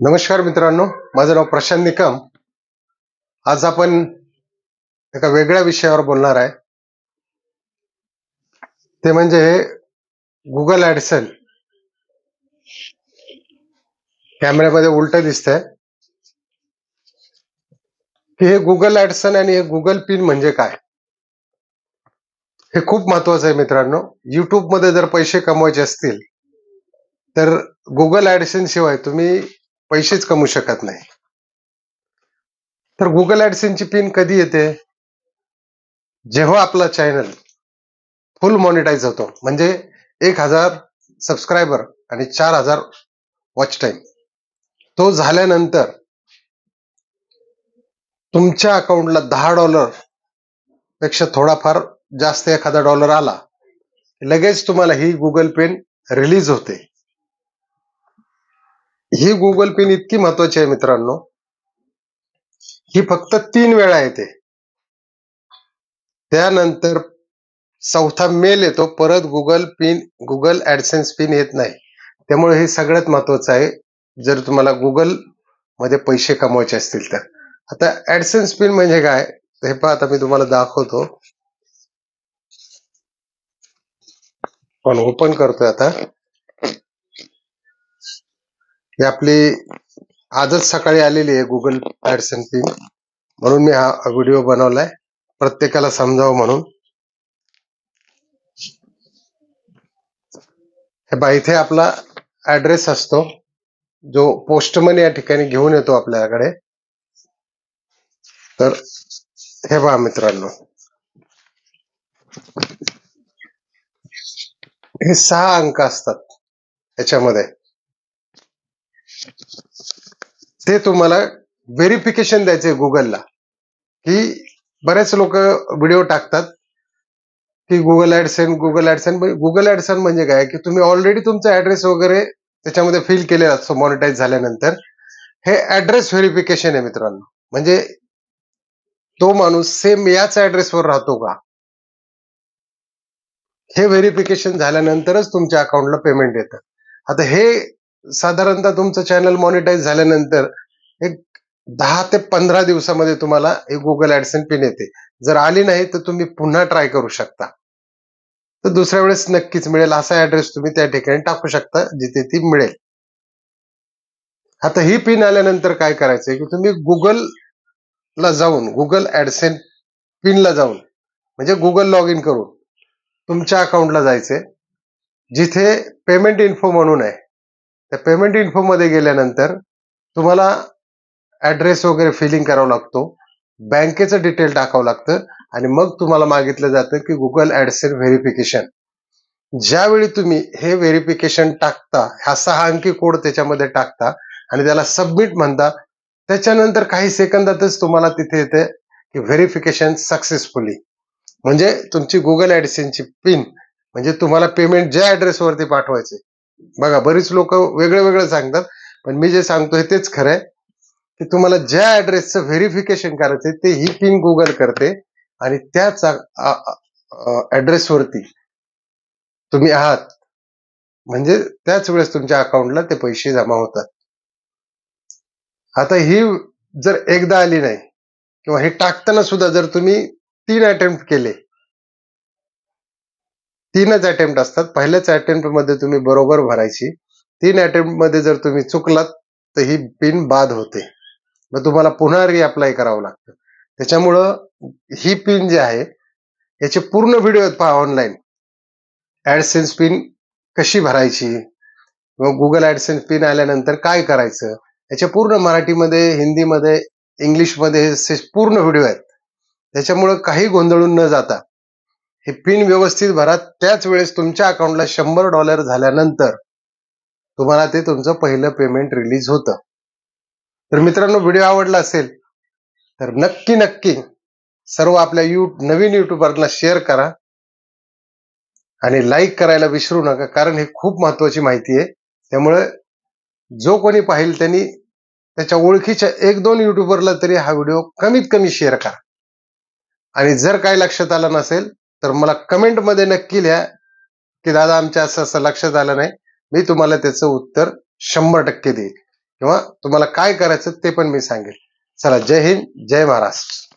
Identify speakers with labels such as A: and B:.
A: नमस्कार मित्रांनो, माझं नाव प्रशांत निकम. आज आपण एका वेगळ्या विषयावर बोलणार आहे. ते म्हणजे गुगल ॲडसन. कॅमेऱ्यामध्ये उलट दिसतंय की हे गुगल ॲडसन आणि हे गुगल पिन म्हणजे काय. हे खूप महत्वाचं आहे मित्रांनो. युट्यूब मध्ये जर पैसे कमवायचे असतील तर गुगल ॲडसन शिवाय तुम्ही पैसेच कमवू शकत नाही. तर गुगल ॲडसनची पिन कधी येते? जेव्हा आपला चॅनल फुल मॉनिटाईज होतो, म्हणजे 1000 सबस्क्रायबर आणि 4000 वॉच टाइम तो झाल्यानंतर तुमच्या अकाउंटला $10 पेक्षा थोडाफार जास्त एखादा डॉलर आला, लगेच तुम्हाला ही गुगल पेन रिलीज होते. ही गुगल पेन इतकी महत्वाची आहे मित्रांनो, ही फक्त 3 वेळा येते. त्यानंतर चौथा मेल येतो, परत गुगल ॲडसेन्स पिन येत नाही. त्यामुळे हे सगळ्यात महत्वाचं आहे जर तुम्हाला गुगल मध्ये पैसे कमवायचे असतील तर. आता ॲडसेन्स पिन म्हणजे काय हे पहा, आता मी तुम्हाला दाखवतो. पण ओपन करतोय आता. ही आपली आजच सकाळी आलेली आहे गुगल ॲडसेन्स पिन, म्हणून मी हा व्हिडिओ बनवलाय प्रत्येकाला समजावं म्हणून. हे बघा, इथे आपला ऍड्रेस असतो जो पोस्टमन या ठिकाणी घेऊन येतो आपल्याकडे. तर हे पहा मित्रांनो, हे 6 अंक असतात याच्यामध्ये. ते तुम्हाला व्हेरिफिकेशन द्यायचे गुगलला, की बरेच लोक व्हिडिओ टाकतात की गुगल ॲडसन म्हणजे काय, की तुम्ही ऑलरेडी तुमचा ऍड्रेस वगैरे त्याच्यामध्ये फिल केलेला असतो मॉनिटाईज झाल्यानंतर. हे ऍड्रेस व्हेरिफिकेशन आहे मित्रांनो. म्हणजे तो माणूस सेम याच ऍड्रेसवर राहतो का, हे व्हेरिफिकेशन झाल्यानंतरच तुमच्या अकाउंटला पेमेंट येतं. आता हे साधारणतः तुमचं चॅनल मॉनिटाईज झाल्यानंतर एक 10 ते 15 दिवसामध्ये तुम्हाला हे गुगल ॲडसेन्स पिन येते. जर आली नाही तर तुम्ही पुन्हा ट्राय करू शकता. तर दुसऱ्या वेळेस नक्कीच मिळेल असा ॲड्रेस तुम्ही त्या ठिकाणी टाकू शकता जिथे ती मिळेल. आता ही पिन आल्यानंतर काय करायचंय, की तुम्ही गुगलला जाऊन, गुगल ॲडसेन्स पिनला जाऊन, म्हणजे गुगल लॉग इन करून तुमच्या अकाउंटला जायचंय. जिथे पेमेंट इन्फो म्हणून आहे, त्या पेमेंट इन्फो मध्ये गेल्यानंतर तुम्हाला ऍड्रेस वगैरे फिलिंग करावं लागतो, बँकेचं डिटेल टाकावं लागतं, आणि मग तुम्हाला मागितलं जातं की गुगल ॲडसेन्स व्हेरिफिकेशन. ज्यावेळी तुम्ही हे व्हेरिफिकेशन टाकता, हा 6 अंकी कोड त्याच्यामध्ये टाकता आणि त्याला सबमिट म्हणता, त्याच्यानंतर काही सेकंदातच तुम्हाला तिथे येते की व्हेरिफिकेशन सक्सेसफुली. म्हणजे तुमची गुगल ॲडसेन्सची पिन, म्हणजे तुम्हाला पेमेंट ज्या ॲड्रेसवरती पाठवायचे. बघा, बरीच लोक वेगळं वेगळं सांगतात, पण मी जे सांगतोय तेच खरं आहे, की तुम्हाला ज्या ॲड्रेसचं व्हेरिफिकेशन करायचंय ते ही पिन गुगल करते, आणि त्याच ॲड्रेसवरती तुम्ही आहात, म्हणजे त्याच वेळेस तुमच्या अकाउंटला ते पैसे जमा होतात. आता ही जर एकदा आली नाही, किंवा हे टाकताना सुद्धा जर तुम्ही 3 अटेम्प्ट केले, 3च अटेम्प्ट असतात, पहिल्याच अटेम्प्ट मध्ये तुम्ही बरोबर भरायची, 3 अटेम्प्ट मध्ये जर तुम्ही चुकलात तर ही पिन बाद होते, मग तुम्हाला पुन्हा रिअप्लाय करावं लागतं. त्याच्यामुळं ही पिन जी आहे याचे पूर्ण व्हिडिओ पहा ऑनलाईन. ॲडसेन्स पिन कशी भरायची, गुगल ॲडसेन्स पिन आल्यानंतर काय करायचं, याचे पूर्ण मराठीमध्ये, हिंदीमध्ये, इंग्लिशमध्ये पूर्ण व्हिडिओ आहेत. त्याच्यामुळं काही गोंधळून न जाता हे पिन व्यवस्थित भरा. त्याच वेळेस तुमच्या अकाउंटला $100 झाल्यानंतर तुम्हाला ते तुमचं पहिलं पेमेंट रिलीज होतं. तर मित्रांनो, व्हिडिओ आवडला असेल तर नक्की नक्की सर्व आपल्या नवीन युट्यूबरला शेअर करा आणि लाईक करायला विसरू नका, कारण ही खूप महत्वाची माहिती आहे. त्यामुळे जो कोणी पाहिल त्यांनी त्याच्या ओळखीच्या 1-2 युट्यूबरला तरी हा व्हिडिओ कमीत कमी शेअर करा. आणि जर काही लक्षात आलं नसेल तर मला कमेंट मध्ये नक्की लिहा की दादा आमच्या असं लक्षात आलं नाही, मी तुम्हाला त्याचं उत्तर 100% देईल. किंवा तुम्हाला काय करायचं ते पण मी सांगेल. चला, जय हिंद, जय महाराष्ट्र.